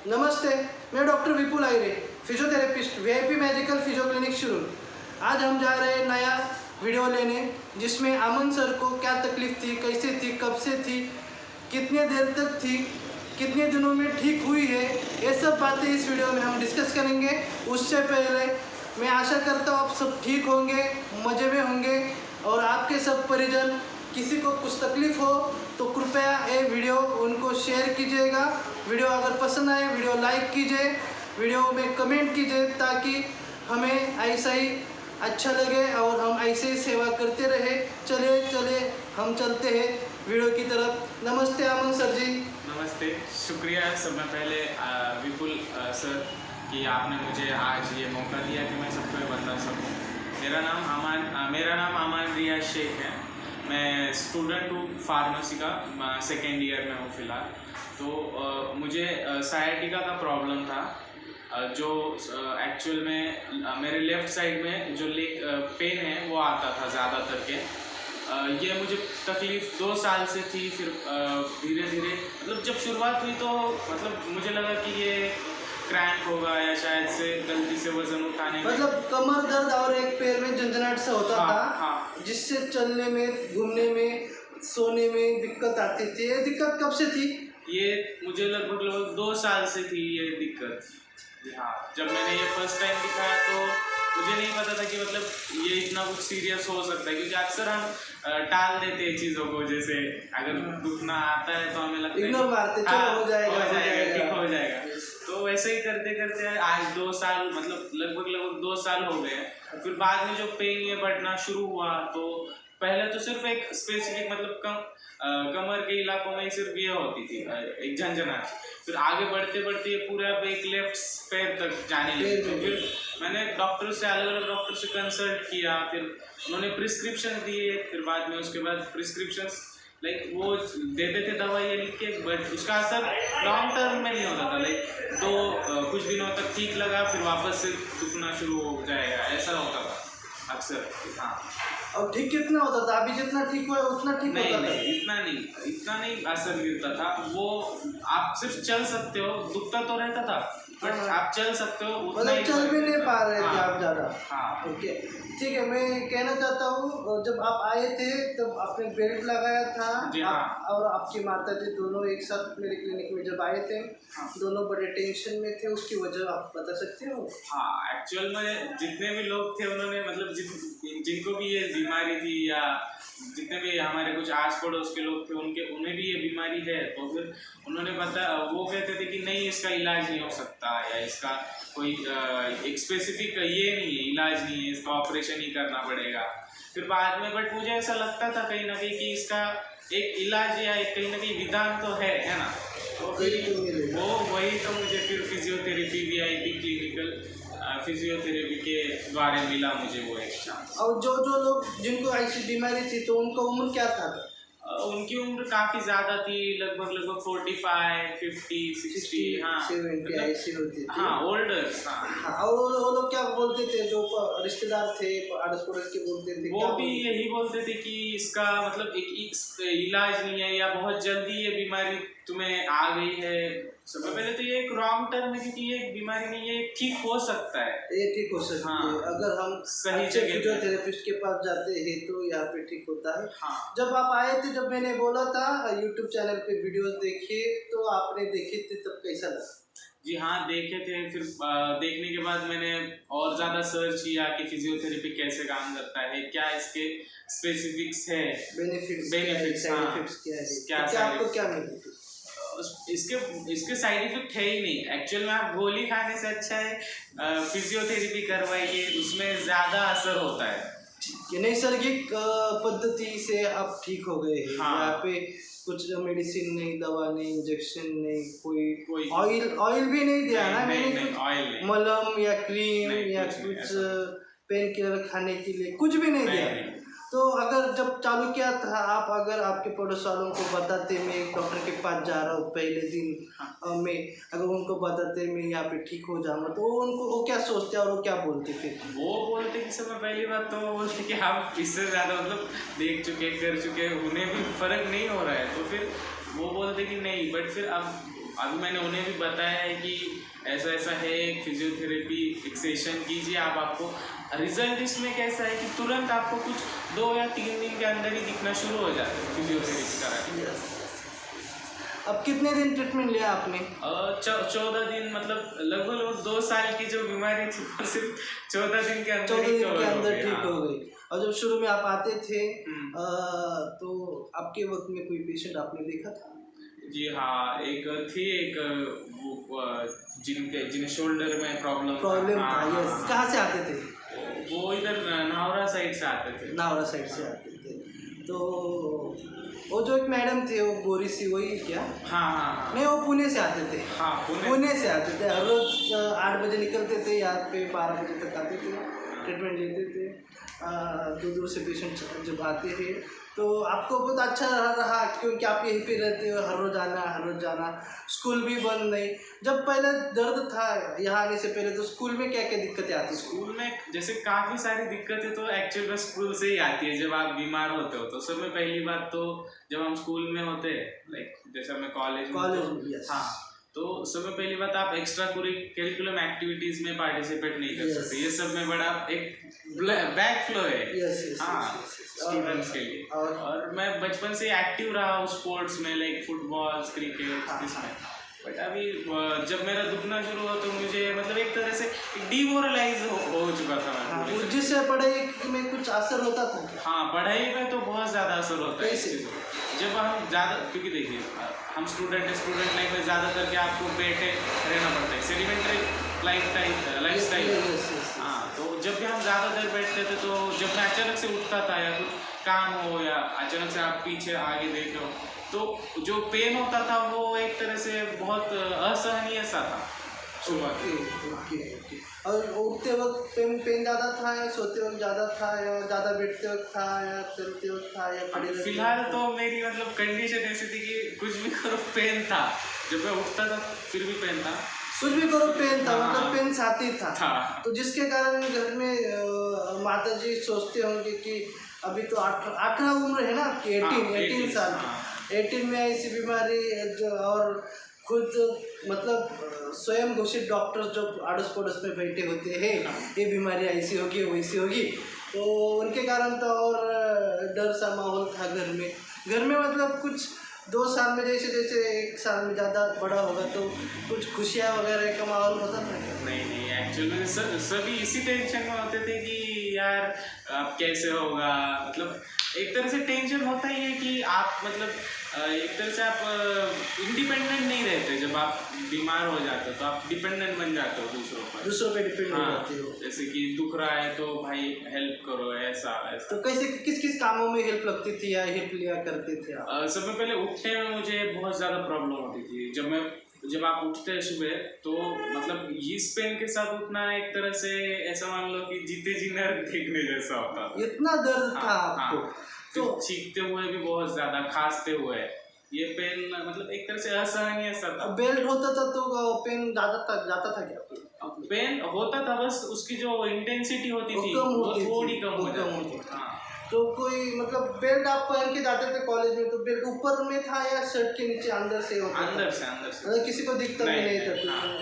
नमस्ते, मैं doctor Vipul Ayre, physiotherapist, VIP medical physio clinic शुरू। आज हम जा रहे हैं नया वीडियो लेने, जिसमें अमन सर को क्या तकलीफ थी, कैसे थी, कब से थी, कितने देर तक थी, कितने दिनों में ठीक हुई है, ये सब बातें इस वीडियो में हम डिस्कस करेंगे। उससे पहले मैं आशा करता हूँ आप सब ठीक होंगे, मज़े में होंगे और आपके सब परिजन किसी को कुछ तकलीफ हो तो कृपया ये वीडियो उनको शेयर कीजिएगा। वीडियो अगर पसंद आए वीडियो लाइक कीजिए, वीडियो में कमेंट कीजिए, ताकि हमें ऐसा ही अच्छा लगे और हम ऐसे ही सेवा करते रहे। चले हम चलते हैं वीडियो की तरफ। नमस्ते अमन सर जी। नमस्ते, शुक्रिया सबसे पहले विपुल सर कि आपने मुझे आज ये मौका दिया कि मैं सबको बता सकूं। मेरा नाम अमान रियाज शेख है। मैं स्टूडेंट हूँ फार्मेसी का, सेकेंड ईयर में हूँ फ़िलहाल। तो मुझे साइटिका का प्रॉब्लम था, जो एक्चुअल में मेरे लेफ़्ट साइड में जो पेन है वो आता था ज़्यादातर के। ये मुझे तकलीफ़ 2 साल से थी। फिर धीरे धीरे मतलब जब शुरुआत हुई तो मतलब मुझे लगा कि ये क्रैम्प होगा या शायद से गलती से वजन उठाने में मतलब कमर दर्द और एक पैर में झंझनाहट सा होता था। हाँ। जिससे चलने में, घूमने में, सोने में दिक्कत आती थी। ये दिक्कत कब से थी? ये मुझे लगभग 2 साल से थी ये दिक्कत। हाँ, जब मैंने ये फर्स्ट टाइम दिखाया तो मुझे नहीं पता था कि मतलब ये इतना कुछ सीरियस हो सकता है, क्योंकि अक्सर हम टाल देते हैं चीज़ों को। जैसे अगर दुखना आता है तो हमें लगता है इग्नोर मारते, चलो हो जाएगा ठीक हो जाएगा। तो वैसे ही करते करते आज 2 साल मतलब लगभग 2 साल हो गए। फिर बाद में जो पेन ये बढ़ना शुरू हुआ तो पहले तो सिर्फ एक स्पेसिफिक मतलब कमर के इलाकों में सिर्फ ये होती थी, एक झंझनाहट। फिर आगे बढ़ते बढ़ते ये पूरा एक लेफ्ट पैर तक जाने लगी। तो फिर मैंने डॉक्टर से, अलग अलग डॉक्टर से कंसल्ट किया। फिर उन्होंने प्रिस्क्रिप्शन दिए। फिर बाद में उसके बाद प्रिस्क्रिप्शन वो देते थे दवाई लिख के, बट उसका असर लॉन्ग टर्म में नहीं होता था। कुछ दिनों तक ठीक लगा, फिर वापस से दुखना शुरू हो जाएगा, ऐसा होता था अक्सर। हाँ। और ठीक कितना होता था? अभी जितना ठीक हुआ उतना ठीक होता था? नहीं, इतना नहीं असर गिरता था। वो आप सिर्फ चल सकते हो, दुखता तो रहता था बट आप चल सकते हो, मतलब चल भी नहीं पा रहे थे आप ज़्यादा। हाँ। ओके, ठीक है। मैं कहना चाहता हूँ, जब आप आए थे तब आपने बेल्ट लगाया था। जी हाँ। और आपकी माता जी दोनों एक साथ मेरे क्लिनिक में जब आए थे। हाँ। दोनों बड़े टेंशन में थे, उसकी वजह आप बता सकते हो? हाँ, एक्चुअल में जितने भी लोग थे उन्होंने मतलब जिनको भी ये बीमारी थी या जितने भी हमारे कुछ आस पड़ोस के लोग थे उन्हें भी ये बीमारी है, तो फिर उन्होंने वो कहते थे कि नहीं इसका इलाज नहीं हो सकता, या इसका कोई एक स्पेसिफिक ये नहीं है, इलाज नहीं है, इसका ऑपरेशन ही करना पड़ेगा। फिर बाद में बट मुझे ऐसा लगता था कहीं ना कहीं कि इसका एक इलाज या एक कहीं ना कहीं विधान तो है ना। तो फिर वही तो मुझे फिर फिजियोथेरेपी, वीआईपी क्लिनिकल फिजियोथेरेपी के द्वारा मिला मुझे वो एक चांस। और जो लोग जिनको ऐसी बीमारी थी तो उनका उम्र क्या था? उनकी उम्र काफ़ी ज़्यादा थी, लगभग 45, 50, 60, हाँ 70 ऐसी होती थी। हाँ, ओल्डर्स। हाँ। और वो लोग क्या बोलते थे, जो रिश्तेदार थे अड़ोस पड़ोस के बोलते थे? वो भी यही बोलते थे कि इसका मतलब एक इलाज नहीं है, या बहुत जल्दी ये बीमारी तुम्हें आ गई है। सबसे पहले तो ये एक रॉन्ग टर्म है, क्योंकि ये बीमारी नहीं, ये ठीक हो सकता है, ये ठीक हो सकती है अगर हम सही जगह फिजियोथेरेपिस्ट के पास जाते हैं तो यहाँ पे ठीक होता है। हाँ। जब आप आए थे, जब मैंने बोला था यूट्यूब चैनल पे वीडियोस देखिए, तो आपने देखे थे, तब कैसा लगा? जी हाँ, देखे थे। फिर देखने के बाद मैंने और ज़्यादा सर्च किया कि फिजियोथेरेपी कैसे काम करता है, क्या इसके स्पेसिफिक्स है, बेनिफिट्स क्या है, आपको क्या मिलती थी? इसके साइड इफेक्ट है ही नहीं। एक्चुअल में आप गोली खाने से अच्छा है फिजियोथेरेपी करवाइए, उसमें ज़्यादा असर होता है। ये नैसर्गिक पद्धति से आप ठीक हो गए हैं। हाँ। यहाँ पे कुछ मेडिसिन नहीं, दवा नहीं, इंजेक्शन नहीं, कोई ऑयल भी नहीं दिया ना? मैंने मलम या क्रीम या कुछ पेन किलर खाने के लिए कुछ भी नहीं दिया। तो अगर जब चालू किया था आप, अगर आपके पड़ोस वालों को बताते मैं एक डॉक्टर के पास जा रहा हूँ पहले दिन में, अगर उनको बताते मैं यहाँ पे ठीक हो जाऊँगा, तो वो क्या सोचते और वो क्या बोलते? फिर वो बोलते कि समय पहली बात तो वो बोलते कि हम इससे ज़्यादा मतलब देख चुके, कर चुके, उन्हें भी फर्क नहीं हो रहा है। तो फिर वो बोलते कि नहीं, बट फिर अब अभी मैंने उन्हें भी बताया है कि ऐसा ऐसा है, फिजियोथेरेपी एक सेशन कीजिए आप, आपको रिजल्ट इसमें कैसा है कि तुरंत आपको कुछ 2 या 3 दिन के अंदर ही दिखना शुरू हो जाता है फिजियोथेरेपी करा के। अब कितने दिन ट्रीटमेंट लिया आपने? 14 दिन, मतलब लगभग 2 साल की जो बीमारी थी वो सिर्फ 14 दिन के अंदर ही cover हो गई। ठीक हो गई। और जब शुरू में आप आते थे तो आपके वक्त में कोई पेशेंट आपने देखा था? जी हाँ, एक जिन्हें शोल्डर में प्रॉब्लम था। यस, कहाँ से आते थे? वो इधर नावरा साइड से आते थे। नावरा साइड से आते थे। तो वो जो एक मैडम थे वो गोरी सी, वही क्या? हाँ। नहीं, वो पुणे से आते थे। हाँ, पुणे से आते थे। हर रोज 8 बजे निकलते थे, यहाँ पे 12 बजे तक आते थे, ट्रीटमेंट लेते थे। दूर दूर से पेशेंट जब आते थे तो आपको बहुत अच्छा रहा क्योंकि आप यहीं पे रहते हो, हर रोज जाना, स्कूल भी बंद नहीं। जब पहले दर्द था यहाँ आने से पहले तो स्कूल में क्या क्या दिक्कतें आती? स्कूल में जैसे काफ़ी सारी दिक्कतें तो एक्चुअल में स्कूल से ही आती है। जब आप बीमार होते हो तो सबसे पहली बात तो जब हम स्कूल में होते हैं, लाइक जैसे मैं कॉलेज में, हाँ, तो सबसे पहली बात आप एक्स्ट्रा करिकुलम एक्टिविटीज में पार्टिसिपेट नहीं कर सकते। ये सब में बड़ा एक बैक फ्लो है स्टूडेंट्स के लिए। और मैं बचपन से एक्टिव रहा हूँ स्पोर्ट्स में, लाइक फुटबॉल, क्रिकेट, इसमें। बट अभी जब मेरा दुखना शुरू हुआ तो मुझे मतलब एक तरह से डिमोरलाइज हो चुका था मैं। जिससे पढ़ाई में कुछ असर होता था? हाँ, पढ़ाई में तो बहुत ज़्यादा असर होता है। जब हम ज़्यादा, क्योंकि देखिए हम स्टूडेंट लाइफ में ज़्यादातर के आपको बैठे रहना पड़ता है, सेडिमेंट्री लाइफ स्टाइल। हाँ, तो जब भी हम ज़्यादा देर बैठते थे तो जब मैं अचानक से उठता था या कुछ काम हो या अचानक से आप पीछे आगे देख लो तो जो पेन होता था वो एक तरह से बहुत असहनीय सा था शुरुआत। और उठते वक्त पेन ज़्यादा था या सोते वक्त ज़्यादा था या ज़्यादा बैठते वक्त था या चलते वक्त था या खड़े? फिलहाल तो मेरी मतलब कंडीशन ऐसी थी कि कुछ भी करो पेन था। जब मैं उठता था फिर भी पेन था, कुछ भी करो पेन था। मतलब पेन साथी था। तो जिसके कारण घर में माता जी सोचते होंगे कि अभी तो 18 उम्र है ना आपकी, 18 साल, 18 में ऐसी बीमारी जो, और खुद मतलब स्वयं घोषित डॉक्टर जो आड़ोस पड़ोस में बैठे होते हैं ये बीमारी ऐसी होगी वैसी होगी, तो उनके कारण तो और डर सा माहौल था घर में मतलब कुछ 2 साल में जैसे 1 साल में ज़्यादा बड़ा होगा तो कुछ खुशियाँ वगैरह का माहौल होता था? नहीं, एक्चुअली सभी इसी टेंशन में होते थे कि यार अब कैसे होगा। मतलब एक तरह से टेंशन होता ही है कि आप मतलब एक तरह से आप इंडिपेंडेंट नहीं रहते। जब आप बीमार हो जाते हो तो आप डिपेंडेंट बन जाते हो दूसरों पे डिपेंड हो जाते हो। जैसे कि दुख रहा है तो भाई हेल्प करो, ऐसा। तो कैसे किस कामों में हेल्प लगती थी या हेल्प लिया करते थे आप? सबसे पहले उठने में मुझे बहुत ज़्यादा प्रॉब्लम होती थी। जब आप उठते हैं सुबह तो मतलब इस पेन के साथ उठना एक तरह से ऐसा मान लो कि जीते जी नर्क देखने जैसा होता था। इतना दर्द था आपको? तो चीखते हुए भी बहुत ज्यादा, खांसते हुए, ये पेन मतलब एक तरह से असहनीय सा था। बेल्ट होता था तो पेन जाता था क्या? पेन होता था, बस उसकी जो इंटेंसिटी होती थी वो थोड़ी कम हो जाती थी। हाँ, तो कोई मतलब बेल्ट आप पहन के जाते थे कॉलेज में तो बेल्ट ऊपर में था या शर्ट के नीचे अंदर से होता था? अंदर से मतलब किसी को दिखता भी नहीं था।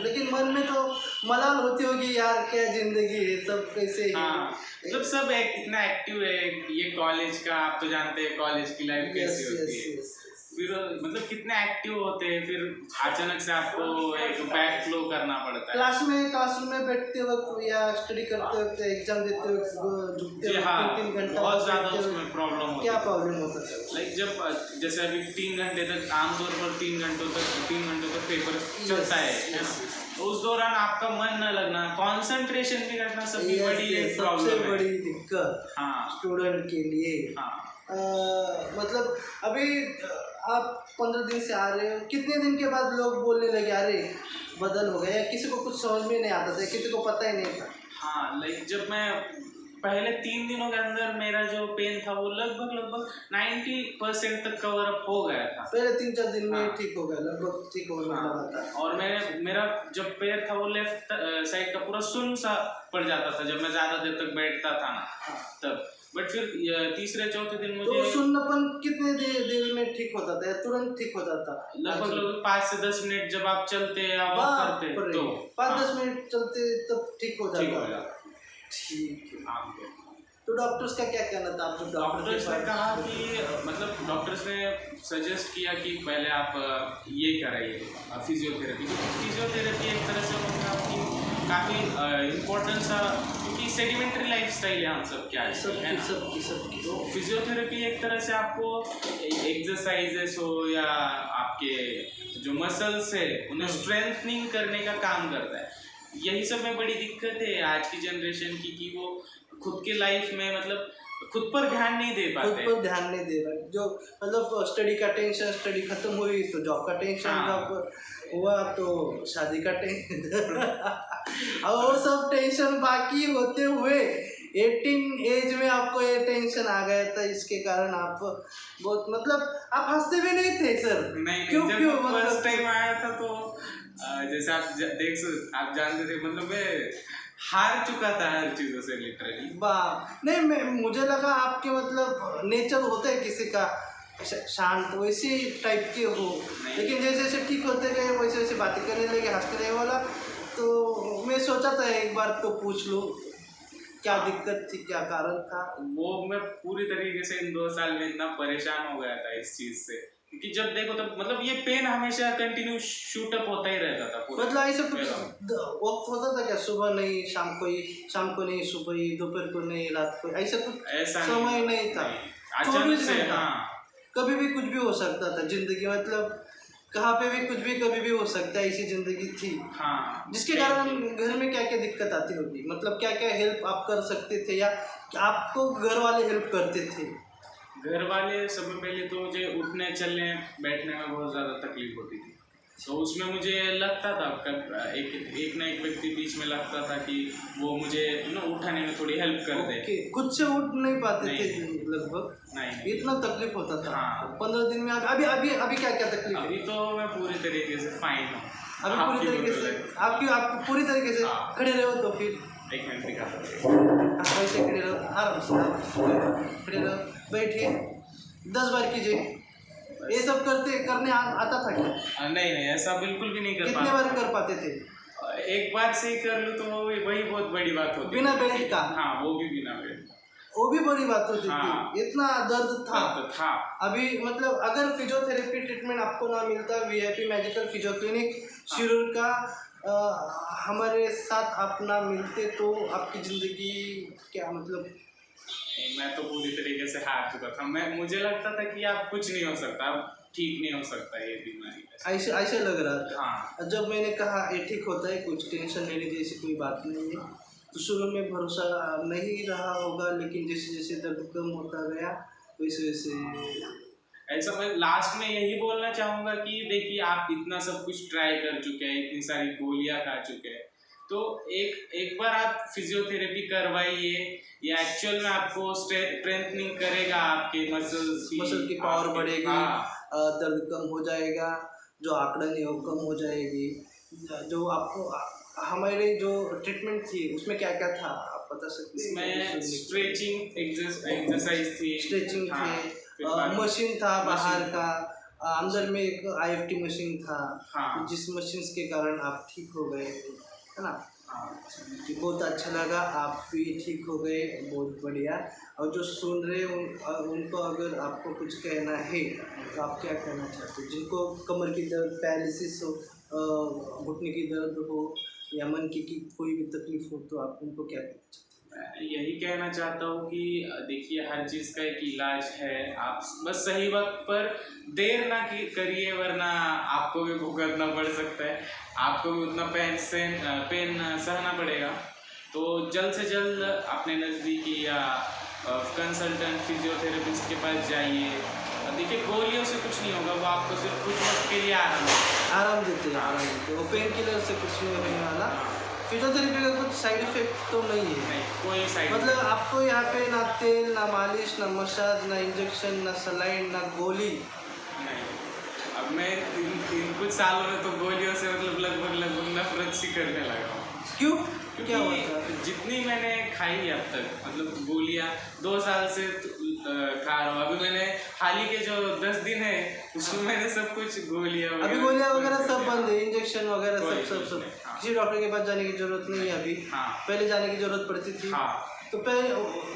लेकिन मन में तो मलाल होती होगी यार, क्या जिंदगी है, सब कैसे ही। मतलब सब इतना एक्टिव है, ये कॉलेज का आप तो जानते हैं कॉलेज की लाइफ कैसी होती है। फिर मतलब कितने एक्टिव होते हैं, फिर अचानक से आपको एक बैक फ्लो करना पड़ता है। क्लासरूम में बैठते वक्त या स्टडी करते वक्त, एग्जाम देते वक्त झुकते वक्त 3 घंटा बहुत ज़्यादा उसमें प्रॉब्लम होती है। क्या प्रॉब्लम होता है? लाइक जब जैसे अभी 3 घंटे तक, आमतौर पर 3 घंटों तक पेपर चलता है, तो उस दौरान आपका मन न लगना, कंसंट्रेशन भी करना सबसे बड़ी प्रॉब्लम है, सबसे बड़ी दिक्कत स्टूडेंट के लिए। मतलब अभी आप 15 दिन से आ रहे हो, कितने दिन के बाद लोग बोलने लगे अरे बदल हो गया, या किसी को कुछ समझ में नहीं आता था, किसी को पता ही नहीं था? हाँ, लाइक जब मैं पहले 3 दिनों के अंदर मेरा जो पेन था वो लगभग 90% तक कवर अप हो गया था। पहले 3-4 दिन में ठीक हो गया, लगभग ठीक होने लगा था। और मेरा जब पैर था वो लेफ्ट साइड का पूरा सुन्न सा पड़ जाता था जब मैं ज़्यादा देर तक बैठता था ना, तब बट फिर तीसरे चौथे दिन तो मुझे सुन्नपन कितने देर में ठीक होता था या तुरंत ठीक होता था? लगभग 5 से 10 मिनट जब आप चलते या वॉक करते तो 5-10 मिनट चलते तब ठीक हो ठीक हो जाता। जाता। ठीक है। हाँ, तो डॉक्टर्स का क्या कहना था? आप जब डॉक्टर्स ने कहा कि मतलब डॉक्टर्स ने सजेस्ट किया कि पहले आप ये कराइए फिजियोथेरेपी। फिजियोथेरेपी एक तरह से मतलब आपकी काफ़ी इम्पोर्टेंट सा, क्योंकि सेडिमेंट्री लाइफस्टाइल है हम सब क्या है ना। तो फिजियोथेरेपी एक तरह से आपको एक्सरसाइजेस हो या आपके जो मसल्स है उन्हें स्ट्रेंथनिंग करने का काम करता है। यही सब में बड़ी दिक्कत है आज की जनरेशन की कि वो खुद के लाइफ में मतलब खुद पर ध्यान नहीं दे पाते। खुद पर ध्यान नहीं दे रहा, जो मतलब स्टडी का टेंशन, स्टडी खत्म हुई तो जॉब का टेंशन, जॉब हुआ तो शादी का टेंशन और वो सब टेंशन बाकी होते हुए 18 एज में आपको ये टेंशन आ गया था। इसके कारण आप बहुत मतलब आप हंसते भी नहीं थे सर? नहीं, क्यों जब फर्स्ट टाइम आया था तो जैसे आप जानते थे मतलब मैं हार चुका था हर चीजों से लिटरली। नहीं, मुझे लगा आपके मतलब नेचर होता है किसी का शांत, वैसे टाइप के हो, लेकिन जैसे जैसे ठीक होते गए वैसे वैसे बातें करने लगे, हंसते रहे वाला। तो मैं सोचा था एक बार तो पूछ लूँ क्या दिक्कत थी, क्या कारण था। वो मैं पूरी तरीके से इन 2 साल में इतना परेशान हो गया था इस चीज से, क्योंकि जब देखो तब मतलब ये पेन हमेशा कंटिन्यू शूट अप होता ही रहता था। मतलब ऐसा कुछ वक्त होता था क्या? सुबह नहीं शाम को ही, शाम को नहीं सुबह ही, दोपहर को नहीं रात को, ऐसा कुछ समय नहीं था? अचानक से कभी भी कुछ भी हो सकता था जिंदगी, मतलब कहाँ पे भी कुछ भी कभी भी हो सकता है, ऐसी जिंदगी थी। जिसके कारण घर में क्या क्या दिक्कत आती होगी, मतलब क्या क्या हेल्प आप कर सकते थे या आपको घर वाले हेल्प करते थे? घर वाले सबसे पहले तो मुझे उठने चलने बैठने में बहुत ज़्यादा तकलीफ होती थी, तो उसमें मुझे लगता था एक ना एक व्यक्ति बीच में लगता था कि वो मुझे उठाने में थोड़ी हेल्प कर दे। खुद से उठ नहीं पाते थे लगभग? नहीं, इतना तकलीफ होता था। हाँ। 15 दिन में अभी क्या क्या तकलीफ? अभी तो मैं पूरी तरीके से फाइन हूँ। अभी पूरी तरीके से आपकी पूरी तरीके से खड़े रहो तो फिर 1 मिनट दिखा वैसे खड़े रहो, आराम से खड़े रहो, बैठिए, 10 बार कीजिए। ये सब करने आता था क्या? नहीं, ऐसा बिल्कुल भी नहीं कर पाता। कितने बार कर पाते थे? एक बार से ही कर लूँ तो वही बहुत बड़ी बात होती है। बिना बेल्ट का? हाँ, वो भी बिना बेल्ट, वो भी बड़ी बात होती हाँ। थी, इतना दर्द था। अभी मतलब अगर फिजियोथेरेपी ट्रीटमेंट आपको ना मिलता, VIP magical physio clinic Shirur का हमारे साथ आप ना मिलते तो आपकी ज़िंदगी क्या मतलब? मैं तो पूरी तरीके से हार चुका था। मुझे लगता था कि आप कुछ नहीं हो सकता, आप ठीक नहीं हो सकता ये बीमारी। ऐसे लग रहा था। हाँ। जब मैंने कहा ये ठीक होता है, कुछ टेंशन लेने जैसी कोई बात नहीं है, तो शुरू में भरोसा नहीं रहा होगा, लेकिन जैसे जैसे दर्द कम होता गया वैसे वैसे ऐसा मैं लास्ट में यही बोलना चाहूँगा कि देखिए आप इतना सब कुछ ट्राई कर चुके हैं, इतनी सारी गोलियाँ खा चुके हैं, तो एक बार आप फिजियोथेरेपी करवाइए, ये एक्चुअल में आपको स्ट्रेंथनिंग करेगा, आपके मसल की पावर बढ़ेगी, दर्द कम हो जाएगा, जो आंकड़न है वो कम हो जाएगी। जो आपको हमारे जो ट्रीटमेंट थी उसमें क्या क्या था आप बता सकते हैं? इसमें स्ट्रेचिंग एक्सरसाइज थी, स्ट्रेचिंग थे, मशीन था बाहर का, अंदर में एक IFT मशीन था, तो जिस मशीन के कारण आप ठीक हो गए, है ना? बहुत अच्छा लगा, आप भी ठीक हो गए, बहुत बढ़िया। और जो सुन रहे उनको अगर आपको कुछ कहना है तो आप क्या कहना चाहते हो? जिनको कमर की दर्द, पैरालिसिस हो, घुटने की दर्द हो या मन की कोई भी तकलीफ हो, तो आप उनको क्या कहना चाहते हो? मैं यही कहना चाहता हूँ कि देखिए हर चीज़ का एक इलाज है, आप बस सही वक्त पर देर ना करिए, वरना आपको भी भुगतना पड़ सकता है, आपको भी उतना पेन सहना पड़ेगा। तो जल्द से जल्द अपने नज़दीकी या कंसल्टेंट फिजियोथेरेपिस्ट के पास जाइए। देखिए गोलियों से कुछ नहीं होगा, वो आपको सिर्फ कुछ वक्त के लिए आराम देते हैं, वो पेन किलर से कुछ नहीं होने वाला। फिजियोथेरेपी का कुछ साइड इफेक्ट तो नहीं है? नहीं, कोई साइड मतलब आपको यहाँ पे ना तेल, ना मालिश, ना मसाज, ना इंजेक्शन, ना सलाइन, ना गोली? नहीं। अब मैं इन कुछ सालों में तो गोलियों से मतलब लगभग नफरत सी करने लगा हूँ। क्यों? क्या हुआ क्योंकि था? जितनी मैंने खाई है अब तक, मतलब गोलियां 2 साल से खा रहा हूँ। अभी मैंने हाल ही के जो 10 दिन है उसमें मैंने सब कुछ गोलियां अभी गोलियां वगैरह सब बंद है, इंजेक्शन वगैरह कोई सब सब कुछ सब नहीं, हाँ। किसी डॉक्टर के पास जाने की जरूरत नहीं है अभी। हाँ। पहले जाने की जरूरत पड़ती थी। हाँ। तो पहले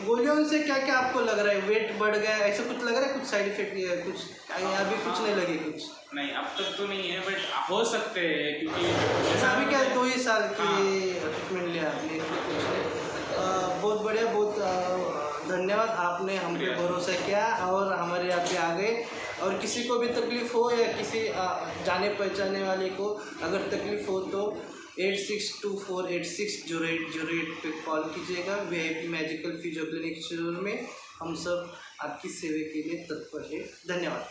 गोलियों से क्या क्या आपको लग रहा है? वेट बढ़ गया, ऐसा कुछ लग रहा है? कुछ साइड इफेक्ट कुछ अभी कुछ नहीं लगे कुछ? नहीं, अब तक तो नहीं है, बट हो सकते हैं क्योंकि जैसा अभी क्या 2 ही साल की हाँ। ट्रीटमेंट लिया आपने, इसलिए कुछ नहीं। बहुत बढ़िया, बहुत धन्यवाद, आपने हम पे भरोसा किया और हमारे यहाँ पे आ गए। और किसी को भी तकलीफ़ हो या किसी जाने पहचाने वाले को अगर तकलीफ़ हो तो 8624860808 पे कॉल कीजिएगा। VIP magical physio clinic Shirur में हम सब आपकी सेवा के लिए तत्पर है। धन्यवाद।